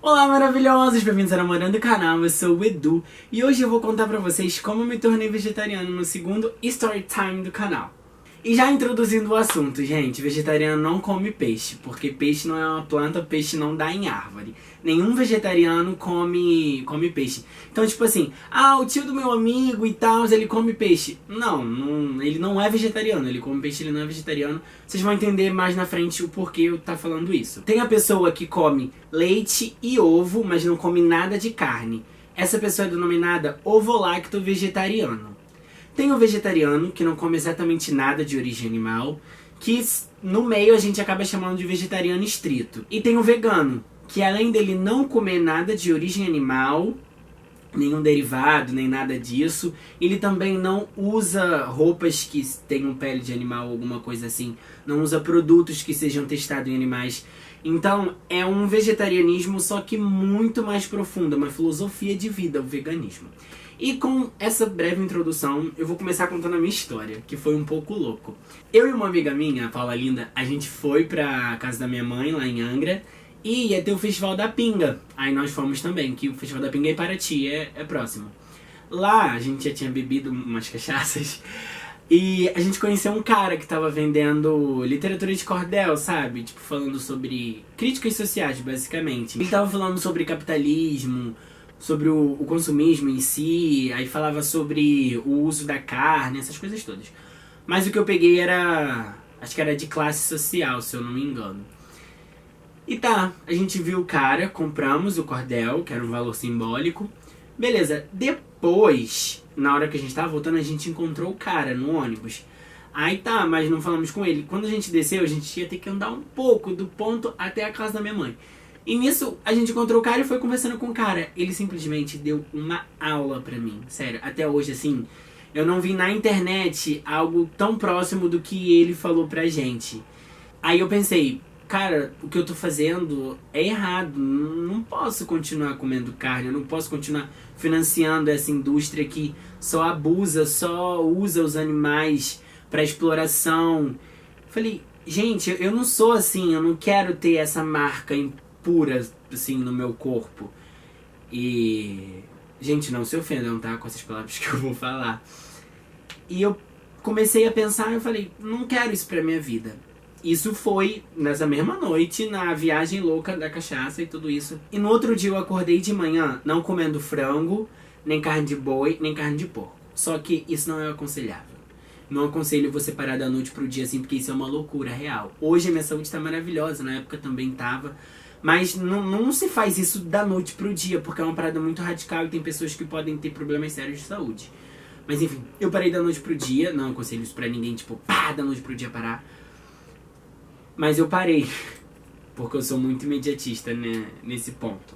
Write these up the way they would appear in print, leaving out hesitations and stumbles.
Olá, maravilhosos! Bem-vindos ao Namorando o Canal, eu sou o Edu e hoje eu vou contar pra vocês como eu me tornei vegetariano no segundo Story Time do canal. E já introduzindo o assunto, gente, vegetariano não come peixe, porque peixe não é uma planta, peixe não dá em árvore. Nenhum vegetariano come peixe. Então, tipo assim, o tio do meu amigo e tal, ele come peixe. Não, ele não é vegetariano, ele come peixe, ele não é vegetariano. Vocês vão entender mais na frente o porquê eu tá falando isso. Tem a pessoa que come leite e ovo, mas não come nada de carne. Essa pessoa é denominada ovolacto vegetariano. Tem o vegetariano, que não come exatamente nada de origem animal, que no meio a gente acaba chamando de vegetariano estrito. E tem o vegano, que além dele não comer nada de origem animal, nenhum derivado, nem nada disso, ele também não usa roupas que tenham pele de animal ou alguma coisa assim, não usa produtos que sejam testados em animais. Então é um vegetarianismo só que muito mais profundo, uma filosofia de vida, o veganismo. E com essa breve introdução, eu vou começar contando a minha história, que foi um pouco louco. Eu e uma amiga minha, a Paula Linda, a gente foi pra casa da minha mãe, lá em Angra, e ia ter o Festival da Pinga. Aí nós fomos também, que o Festival da Pinga é em Paraty, é próximo. Lá a gente já tinha bebido umas cachaças, e a gente conheceu um cara que tava vendendo literatura de cordel, sabe? Tipo, falando sobre críticas sociais, basicamente. Ele tava falando sobre capitalismo, sobre o consumismo em si, aí falava sobre o uso da carne, essas coisas todas. Mas o que eu peguei era, acho que era de classe social, se eu não me engano. E tá, a gente viu o cara, compramos o cordel, que era um valor simbólico. Beleza, depois, na hora que a gente tava voltando, a gente encontrou o cara no ônibus. Aí tá, mas não falamos com ele. Quando a gente desceu, a gente ia ter que andar um pouco do ponto até a casa da minha mãe. E nisso, a gente encontrou o cara e foi conversando com o cara. Ele simplesmente deu uma aula pra mim. Sério, até hoje, assim, eu não vi na internet algo tão próximo do que ele falou pra gente. Aí eu pensei, cara, o que eu tô fazendo é errado. Não posso continuar comendo carne, eu não posso continuar financiando essa indústria que só abusa, só usa os animais pra exploração. Falei, gente, eu não sou assim, eu não quero ter essa marca pura, assim, no meu corpo. E... gente, não se ofendam, tá? Com essas palavras que eu vou falar. E eu comecei a pensar, eu falei, não quero isso pra minha vida. Isso foi nessa mesma noite, na viagem louca da cachaça e tudo isso. E no outro dia eu acordei de manhã não comendo frango, nem carne de boi, nem carne de porco. Só que isso não é aconselhável. Não aconselho você parar da noite pro dia assim, porque isso é uma loucura real. Hoje a minha saúde tá maravilhosa, na época também tava. Mas não se faz isso da noite pro dia, porque é uma parada muito radical e tem pessoas que podem ter problemas sérios de saúde. Mas enfim, eu parei da noite pro dia, não aconselho isso pra ninguém, tipo, pá, da noite pro dia parar. Mas eu parei, porque eu sou muito imediatista, né, nesse ponto.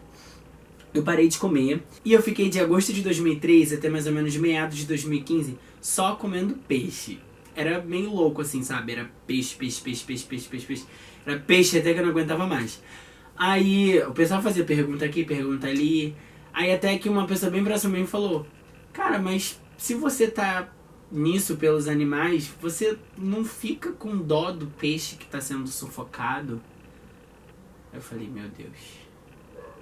Eu parei de comer e eu fiquei de agosto de 2013 até mais ou menos meados de 2015 só comendo peixe. Era meio louco assim, sabe? Era peixe. Era peixe até que eu não aguentava mais. Aí o pessoal fazia pergunta aqui, pergunta ali. Aí até que uma pessoa bem próxima a mim falou, cara, mas se você tá nisso pelos animais, você não fica com dó do peixe que tá sendo sufocado? Aí eu falei, meu Deus,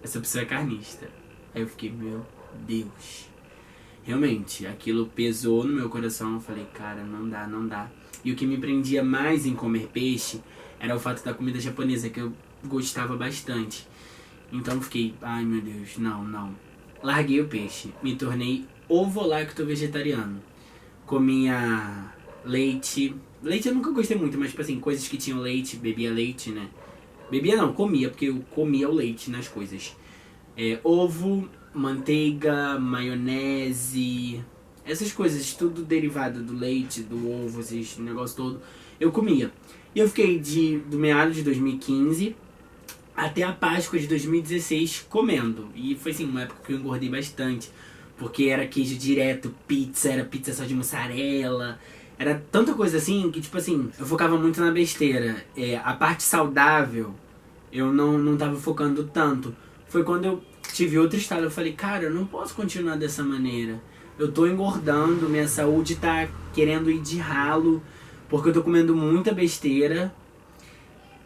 essa pessoa é carnista. Aí eu fiquei, meu Deus. Realmente, aquilo pesou no meu coração. Eu falei, cara, não dá. E o que me prendia mais em comer peixe era o fato da comida japonesa, que eu gostava bastante. Então eu fiquei, ai meu Deus, não. Larguei o peixe, me tornei ovo-lacto vegetariano. Comia leite. Leite eu nunca gostei muito, mas tipo assim, coisas que tinham leite, bebia leite, né? Bebia não, comia, porque eu comia o leite nas coisas. Ovo, manteiga, maionese, essas coisas, tudo derivado do leite, do ovo, esse negócio todo, eu comia. E eu fiquei do meado de 2015 até a Páscoa de 2016 comendo. E foi assim, uma época que eu engordei bastante, porque era queijo direto, era pizza só de mussarela, era tanta coisa assim que tipo assim, eu focava muito na besteira. A parte saudável eu não tava focando tanto. Foi quando eu tive outro estado, eu falei, cara, eu não posso continuar dessa maneira. Eu tô engordando, minha saúde tá querendo ir de ralo, porque eu tô comendo muita besteira.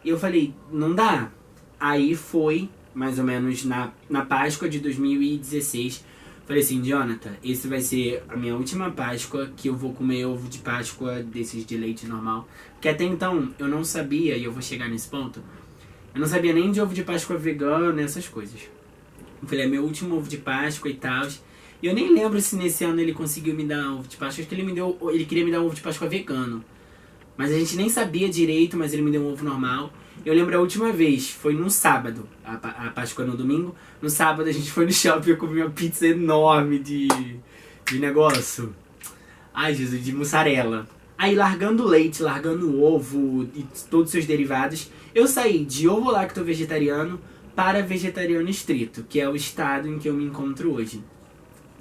E eu falei, não dá. Aí foi mais ou menos na Páscoa de 2016. Falei assim, Jonathan, esse vai ser a minha última Páscoa que eu vou comer ovo de Páscoa desses de leite normal. Porque até então eu não sabia, e eu vou chegar nesse ponto, eu não sabia nem de ovo de Páscoa vegano, essas coisas. Eu falei, é meu último ovo de Páscoa e tal. E eu nem lembro se nesse ano ele conseguiu me dar ovo de Páscoa. Acho que ele queria me dar um ovo de Páscoa vegano. Mas a gente nem sabia direito, mas ele me deu um ovo normal. Eu lembro a última vez, foi num sábado, a Páscoa no domingo. No sábado a gente foi no shopping e eu comi uma pizza enorme de negócio. Ai, Jesus, de mussarela. Aí largando o leite, largando o ovo e todos os seus derivados, eu saí de ovo lacto vegetariano para vegetariano estrito, que é o estado em que eu me encontro hoje.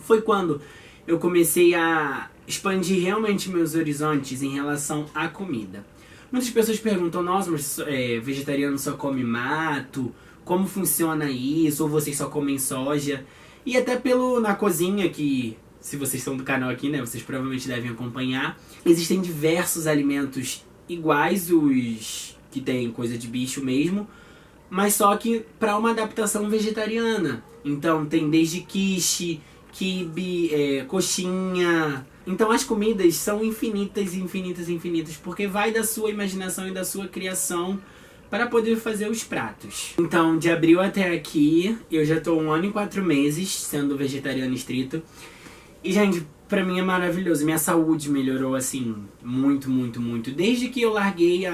Foi quando eu comecei a expandir realmente meus horizontes em relação à comida. Muitas pessoas perguntam, nossa, mas vegetariano só come mato? Como funciona isso? Ou vocês só comem soja? E até na cozinha, que se vocês são do canal aqui, né, vocês provavelmente devem acompanhar, existem diversos alimentos iguais, os que tem coisa de bicho mesmo, mas só que para uma adaptação vegetariana. Então tem desde quiche, quibe, coxinha. Então as comidas são infinitas, infinitas, infinitas, porque vai da sua imaginação e da sua criação para poder fazer os pratos. Então, de abril até aqui, eu já tô 1 ano e 4 meses sendo vegetariano estrito. E, gente, pra mim é maravilhoso. Minha saúde melhorou, assim, muito, muito, muito. Desde que eu larguei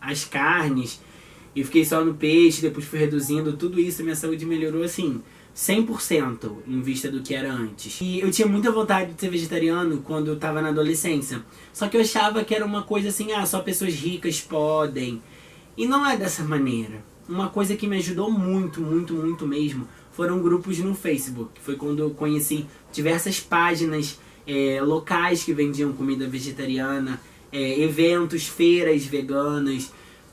as carnes e fiquei só no peixe, depois fui reduzindo tudo isso, minha saúde melhorou, assim, 100% em vista do que era antes. E eu tinha muita vontade de ser vegetariano quando eu tava na adolescência. Só que eu achava que era uma coisa assim, só pessoas ricas podem. E não é dessa maneira. Uma coisa que me ajudou muito, muito, muito mesmo foram grupos no Facebook. Foi quando eu conheci diversas páginas locais que vendiam comida vegetariana, eventos, feiras veganas.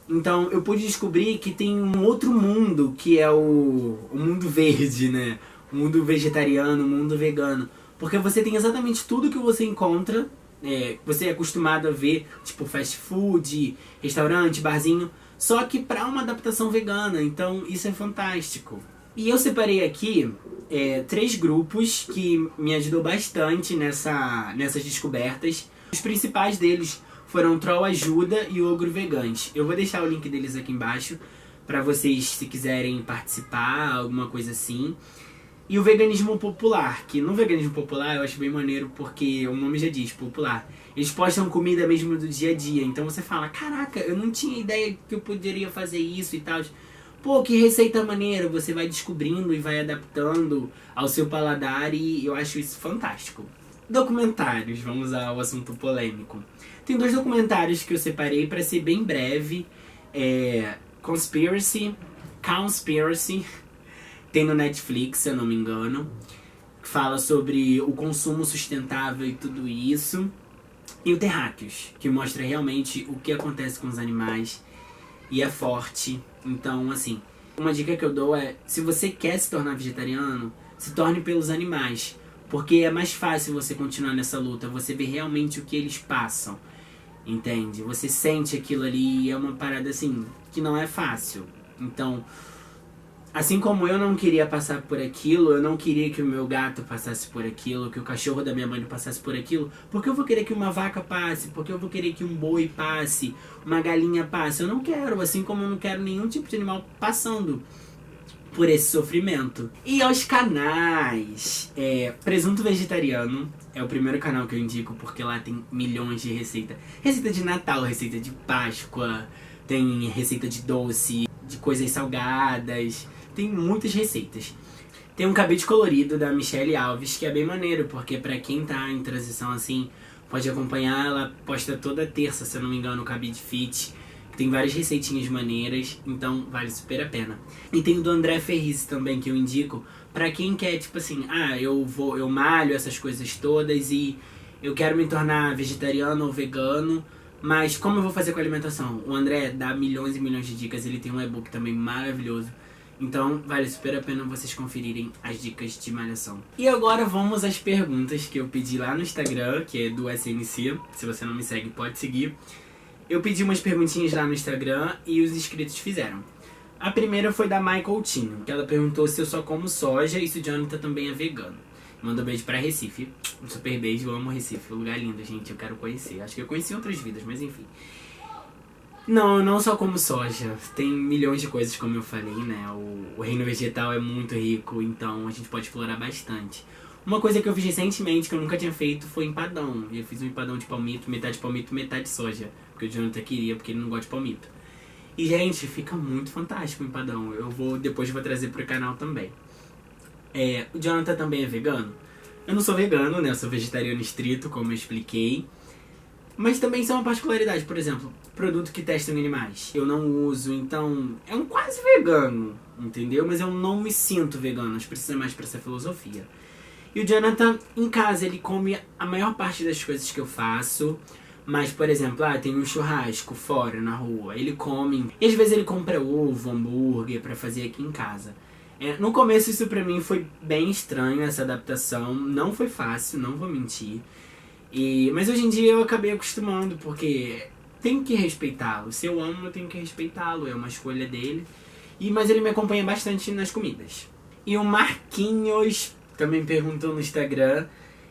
Então eu pude descobrir que tem um outro mundo, que é o mundo verde, né? O mundo vegetariano, o mundo vegano. Porque você tem exatamente tudo que você encontra, você é acostumado a ver, tipo fast food, restaurante, barzinho, só que para uma adaptação vegana. Então isso é fantástico. E eu separei aqui 3 grupos que me ajudou bastante nessas descobertas. Os principais deles foram Troll Ajuda e Ogro Vegans. Eu vou deixar o link deles aqui embaixo para vocês, se quiserem participar, alguma coisa assim. E o Veganismo Popular, que no Veganismo Popular eu acho bem maneiro porque o nome já diz, popular. Eles postam comida mesmo do dia a dia, então você fala, caraca, eu não tinha ideia que eu poderia fazer isso e tal. Pô, que receita maneira, você vai descobrindo e vai adaptando ao seu paladar e eu acho isso fantástico. Documentários, vamos ao assunto polêmico. Tem 2 documentários que eu separei para ser bem breve. Conspiracy, tem no Netflix, se eu não me engano. Fala sobre o consumo sustentável e tudo isso. E o Terráqueos, que mostra realmente o que acontece com os animais. E é forte. Então, assim, uma dica que eu dou é, se você quer se tornar vegetariano, se torne pelos animais. Porque é mais fácil você continuar nessa luta, você vê realmente o que eles passam. Entende? Você sente aquilo ali e é uma parada assim, que não é fácil. Então, assim como eu não queria passar por aquilo, eu não queria que o meu gato passasse por aquilo, que o cachorro da minha mãe passasse por aquilo, porque eu vou querer que uma vaca passe, porque eu vou querer que um boi passe, uma galinha passe. Eu não quero, assim como eu não quero nenhum tipo de animal passando por esse sofrimento. E aos canais, Presunto Vegetariano é o primeiro canal que eu indico, porque lá tem milhões de receitas. Receita de Natal, receita de Páscoa, tem receita de doce, de coisas salgadas, tem muitas receitas. Tem um cabide colorido da Michelle Alves, que é bem maneiro, porque pra quem tá em transição assim, pode acompanhar. Ela posta toda terça, se eu não me engano, o cabide fit. Tem várias receitinhas maneiras, então vale super a pena. E tem o do André Ferriz também, que eu indico pra quem quer, tipo assim, eu malho essas coisas todas e eu quero me tornar vegetariano ou vegano, mas como eu vou fazer com a alimentação? O André dá milhões e milhões de dicas, ele tem um e-book também maravilhoso. Então vale super a pena vocês conferirem as dicas de malhação. E agora vamos às perguntas que eu pedi lá no Instagram, que é do SNC. Se você não me segue, pode seguir. Eu pedi umas perguntinhas lá no Instagram e os inscritos fizeram. A primeira foi da Mai Coutinho, que ela perguntou se eu só como soja e se o Jonathan também é vegano. Manda um beijo pra Recife. Um super beijo, eu amo Recife. Um lugar lindo, gente, eu quero conhecer. Acho que eu conheci em outras vidas, mas enfim. Não, eu não só como soja. Tem milhões de coisas, como eu falei, né? O reino vegetal é muito rico, então a gente pode explorar bastante. Uma coisa que eu fiz recentemente, que eu nunca tinha feito, foi empadão. Eu fiz um empadão de palmito, metade soja. Porque o Jonathan queria, porque ele não gosta de palmito. E, gente, fica muito fantástico o empadão. Depois vou trazer pro canal também. O Jonathan também é vegano? Eu não sou vegano, né? Eu sou vegetariano estrito, como eu expliquei. Mas também isso é uma particularidade. Por exemplo, produto que testam em animais. Eu não uso, então... É um quase vegano, entendeu? Mas eu não me sinto vegano. Acho que precisa mais pra essa filosofia. E o Jonathan, em casa, ele come a maior parte das coisas que eu faço. Mas, por exemplo, tem um churrasco fora, na rua. Ele come. E às vezes ele compra ovo, hambúrguer pra fazer aqui em casa. No começo isso pra mim foi bem estranho, essa adaptação. Não foi fácil, não vou mentir. Mas hoje em dia eu acabei acostumando, porque tenho que respeitá-lo. Se eu amo, eu tenho que respeitá-lo. É uma escolha dele. Mas ele me acompanha bastante nas comidas. E o Marquinhos também perguntou no Instagram.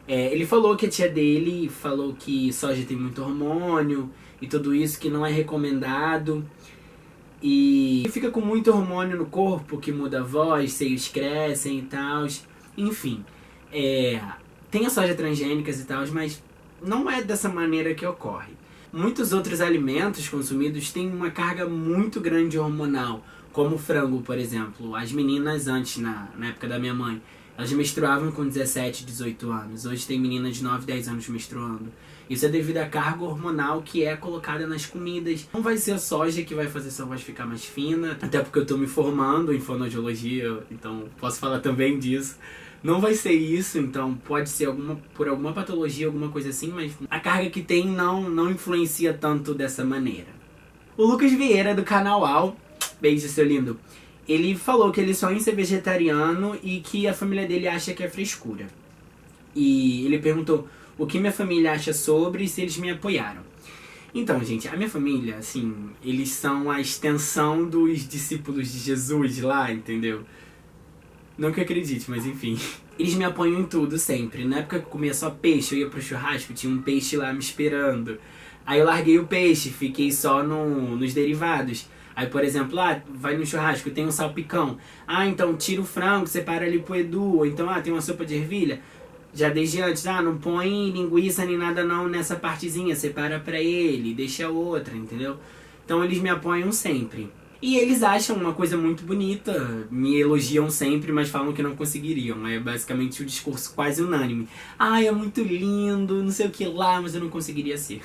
Ele falou que a tia dele falou que soja tem muito hormônio e tudo isso, que não é recomendado. E fica com muito hormônio no corpo, que muda a voz, seios crescem e tal. Enfim, tem a soja transgênicas e tal, mas não é dessa maneira que ocorre. Muitos outros alimentos consumidos têm uma carga muito grande hormonal, como o frango, por exemplo. As meninas antes, na época da minha mãe, elas menstruavam com 17, 18 anos. Hoje tem meninas de 9, 10 anos menstruando. Isso é devido à carga hormonal que é colocada nas comidas. Não vai ser a soja que vai fazer sua voz ficar mais fina, até porque eu tô me formando em fonoaudiologia, então posso falar também disso. Não vai ser isso, então pode ser por alguma patologia, alguma coisa assim, mas a carga que tem não influencia tanto dessa maneira. O Lucas Vieira, do canal Al, beijo seu lindo, ele falou que ele sonha em ser vegetariano e que a família dele acha que é frescura. E ele perguntou o que minha família acha sobre e se eles me apoiaram. Então, gente, a minha família, assim, eles são a extensão dos discípulos de Jesus lá, entendeu? Não que eu acredite, mas enfim. Eles me apoiam em tudo, sempre. Na época que eu comia só peixe, eu ia pro churrasco, tinha um peixe lá me esperando. Aí eu larguei o peixe, fiquei só nos derivados. Aí, por exemplo, vai no churrasco, tem um salpicão. Então tira o frango, separa ali pro Edu. Ou então, tem uma sopa de ervilha. Já desde antes, não põe linguiça nem nada não nessa partezinha, separa pra ele, deixa outra, entendeu? Então eles me apoiam sempre. E eles acham uma coisa muito bonita, me elogiam sempre, mas falam que não conseguiriam. É basicamente o discurso quase unânime. É muito lindo, não sei o que lá, mas eu não conseguiria ser.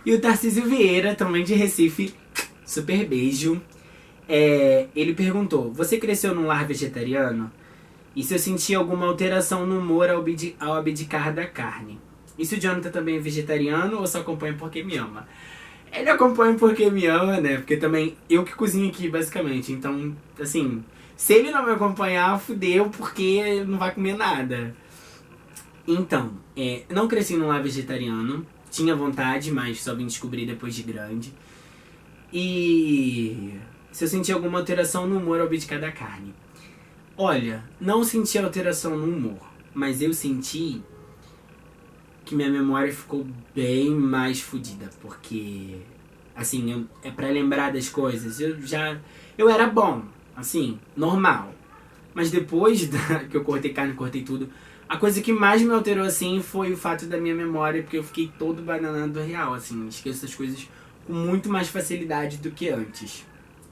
E o Tarcísio Vieira, também de Recife, super beijo. Ele perguntou, você cresceu num lar vegetariano? E se eu sentia alguma alteração no humor ao abdicar da carne? E se o Jonathan também é vegetariano ou só acompanha porque me ama? Ele acompanha porque me ama, né? Porque também eu que cozinho aqui, basicamente. Então, assim, se ele não me acompanhar, fudeu, porque não vai comer nada. Então, não cresci num lar vegetariano. Tinha vontade, mas só vim descobrir depois de grande. E se eu senti alguma alteração no humor ao abdicar da carne? Olha, não senti alteração no humor, mas eu senti que minha memória ficou bem mais fodida, porque, assim, pra lembrar das coisas, eu era bom, assim, normal. Mas depois que eu cortei carne, cortei tudo, a coisa que mais me alterou, assim, foi o fato da minha memória, porque eu fiquei todo bananado real, assim, esqueço as coisas com muito mais facilidade do que antes.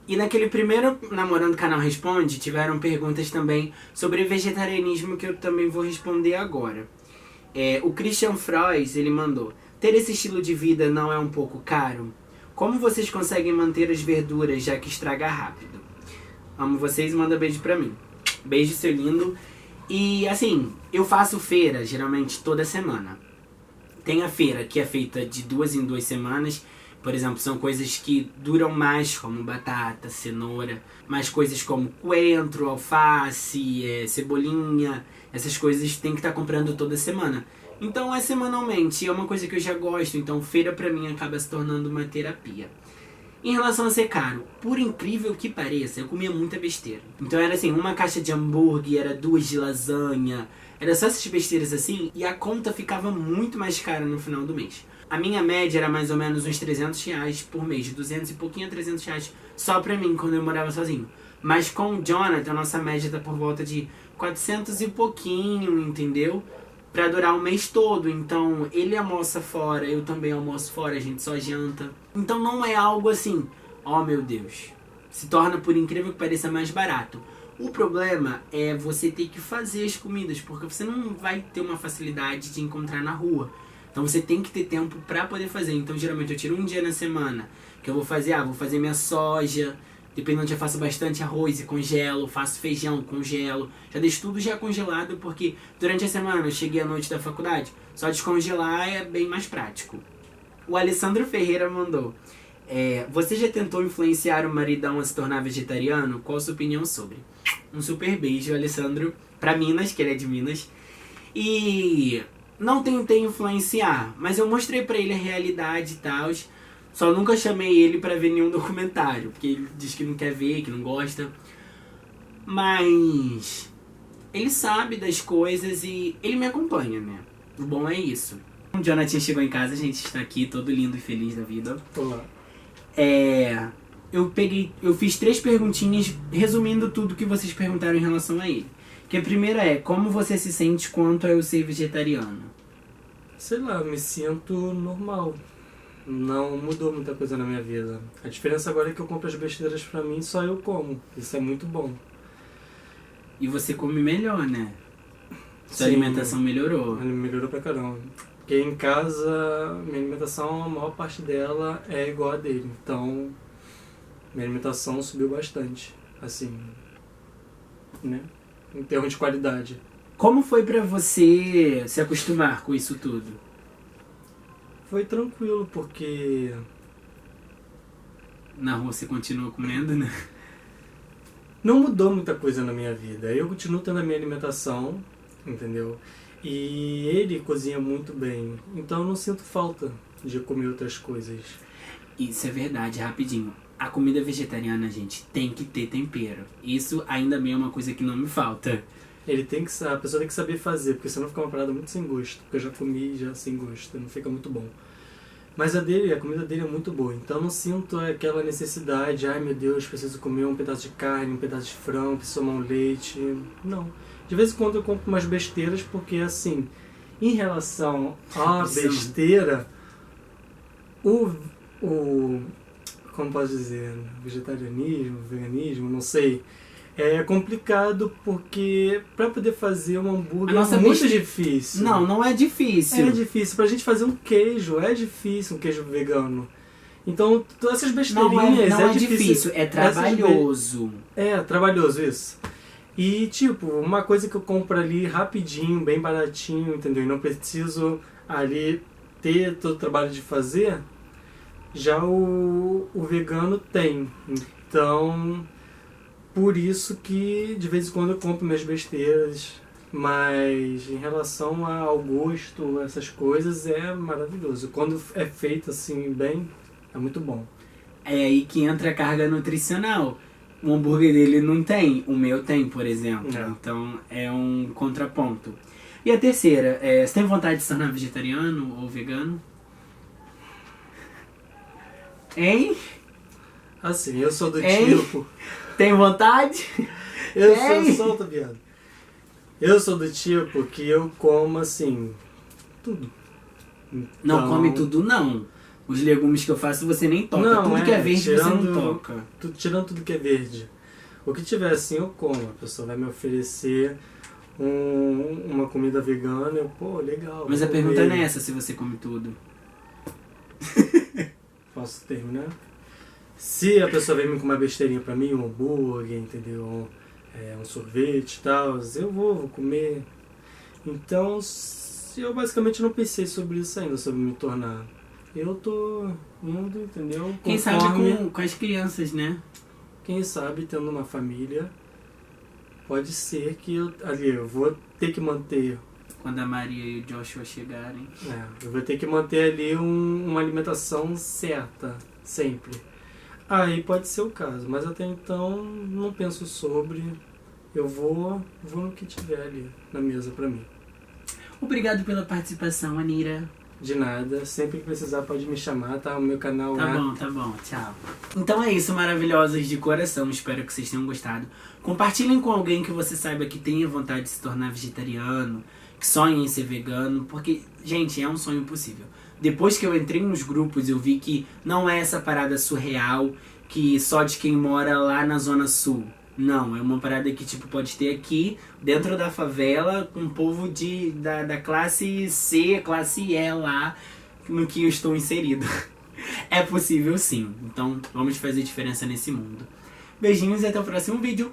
E naquele primeiro Namorando Canal Responde, tiveram perguntas também sobre vegetarianismo que eu também vou responder agora. O Christian Frois, ele mandou: ter esse estilo de vida não é um pouco caro? Como vocês conseguem manter as verduras, já que estraga rápido? Amo vocês e manda beijo pra mim. Beijo, seu lindo. E assim, eu faço feira, geralmente toda semana. Tem a feira que é feita de 2 em 2 semanas. Por exemplo, são coisas que duram mais, como batata, cenoura. Mais coisas como coentro, alface, cebolinha. Essas coisas tem que estar comprando toda semana. Então é semanalmente, é uma coisa que eu já gosto. Então feira pra mim acaba se tornando uma terapia. Em relação a ser caro, por incrível que pareça, eu comia muita besteira. Então era assim, uma caixa de hambúrguer, era 2 de lasanha, era só essas besteiras assim, e a conta ficava muito mais cara no final do mês. A minha média era mais ou menos uns 300 reais por mês, de 200 e pouquinho a 300 reais só pra mim, quando eu morava sozinho. Mas com o Jonathan, a nossa média tá por volta de 400 e pouquinho, entendeu? Pra durar o mês todo. Então, ele almoça fora, eu também almoço fora, a gente só janta. Então não é algo assim, oh meu Deus, se torna, por incrível que pareça, mais barato. O problema é você ter que fazer as comidas, porque você não vai ter uma facilidade de encontrar na rua. Então você tem que ter tempo pra poder fazer. Então geralmente eu tiro um dia na semana que eu vou fazer, vou fazer minha soja. Dependendo, eu faço bastante arroz e congelo, faço feijão, congelo. Já deixo tudo já congelado, porque durante a semana eu cheguei à noite da faculdade, só descongelar é bem mais prático. O Alessandro Ferreira mandou: você já tentou influenciar o maridão a se tornar vegetariano? Qual a sua opinião sobre? Um super beijo, Alessandro, pra Minas, que ele é de Minas. E não tentei influenciar, mas eu mostrei pra ele a realidade e tal. Só nunca chamei ele pra ver nenhum documentário, porque ele diz que não quer ver, que não gosta. Mas ele sabe das coisas e ele me acompanha, né? O bom é isso. O Jonathan chegou em casa, a gente está aqui todo lindo e feliz da vida. Olá. Eu fiz 3 perguntinhas resumindo tudo que vocês perguntaram em relação a ele. Que a primeira é: como você se sente quanto a eu ser vegetariano? Sei lá, me sinto normal. Não mudou muita coisa na minha vida. A diferença agora é que eu compro as besteiras pra mim e só eu como. Isso é muito bom. E você come melhor, né? Sua Sim, alimentação melhorou. melhorou pra caramba. Porque em casa, minha alimentação, a maior parte dela é igual a dele. Então, minha alimentação subiu bastante. Assim, né? Em termos de qualidade. Como foi pra você se acostumar com isso tudo? Foi tranquilo, porque Na rua você continua comendo, né? não mudou muita coisa na minha vida. Eu continuo tendo a minha alimentação, entendeu? E ele cozinha muito bem. Então eu não sinto falta de comer outras coisas. Isso é verdade, rapidinho. A comida vegetariana, gente, tem que ter tempero. Isso ainda bem é uma coisa que não me falta. A pessoa tem que saber fazer, porque senão fica uma parada muito sem gosto. Porque eu já comi já sem gosto, não fica muito bom. Mas a comida dele é muito boa, então eu não sinto aquela necessidade, ai meu Deus, preciso comer um pedaço de carne, um pedaço de frango, preciso tomar um leite. Não. De vez em quando eu compro umas besteiras, porque assim, em relação à besteira, como posso dizer, vegetarianismo, veganismo, não sei, é complicado porque pra poder fazer um hambúrguer é muito difícil. Não é difícil. É difícil. Pra gente fazer um queijo, é difícil um queijo vegano. Então, todas essas besteirinhas não é difícil, é trabalhoso. É, trabalhoso, isso. E, tipo, uma coisa que eu compro ali rapidinho, bem baratinho, entendeu? E não preciso ali ter todo o trabalho de fazer, já o vegano tem. Então, por isso que de vez em quando eu compro minhas besteiras. Mas em relação ao gosto, essas coisas, é maravilhoso. Quando é feito assim bem, é muito bom. É aí que entra a carga nutricional. O hambúrguer dele não tem, o meu tem, por exemplo. É. Então é um contraponto. E a terceira, você tem vontade de se tornar vegetariano ou vegano? Hein? Assim, eu sou do Hein? tipo... Tem vontade? Solta, viado. Eu sou do tipo que eu como assim, tudo. Não Então, come tudo, não. Os legumes que eu faço você nem toca. Não, tudo que é verde você não toca. Tirando tudo que é verde. O que tiver assim eu como. A pessoa vai me oferecer uma comida vegana, pô, legal. Mas a vou pergunta comer. não é essa, se você come tudo. Posso terminar? Se a pessoa vem com uma besteirinha pra mim, um hambúrguer, entendeu? Um sorvete e tal, eu vou comer. Então, eu basicamente não pensei sobre isso ainda, sobre me tornar. Eu tô indo, entendeu? Quem sabe com as crianças, né? Quem sabe tendo uma família, pode ser que eu vou ter que manter. Quando a Maria e o Joshua chegarem. Eu vou ter que manter ali uma alimentação certa, sempre. Aí pode ser o caso, mas até então não penso sobre. Eu vou no que tiver ali na mesa pra mim. Obrigado pela participação, Anira. De nada, sempre que precisar pode me chamar, tá? O meu canal Tá bom, tchau. Então é isso, maravilhosos de coração, espero que vocês tenham gostado. Compartilhem com alguém que você saiba que tenha vontade de se tornar vegetariano, que sonha em ser vegano, porque, gente, é um sonho possível. Depois que eu entrei nos grupos, eu vi que não é essa parada surreal, que só de quem mora lá na Zona Sul. Não, é uma parada que tipo pode ter aqui, dentro da favela, com o povo da classe C, classe E lá, no que eu estou inserido. É possível sim, então vamos fazer diferença nesse mundo. Beijinhos e até o próximo vídeo.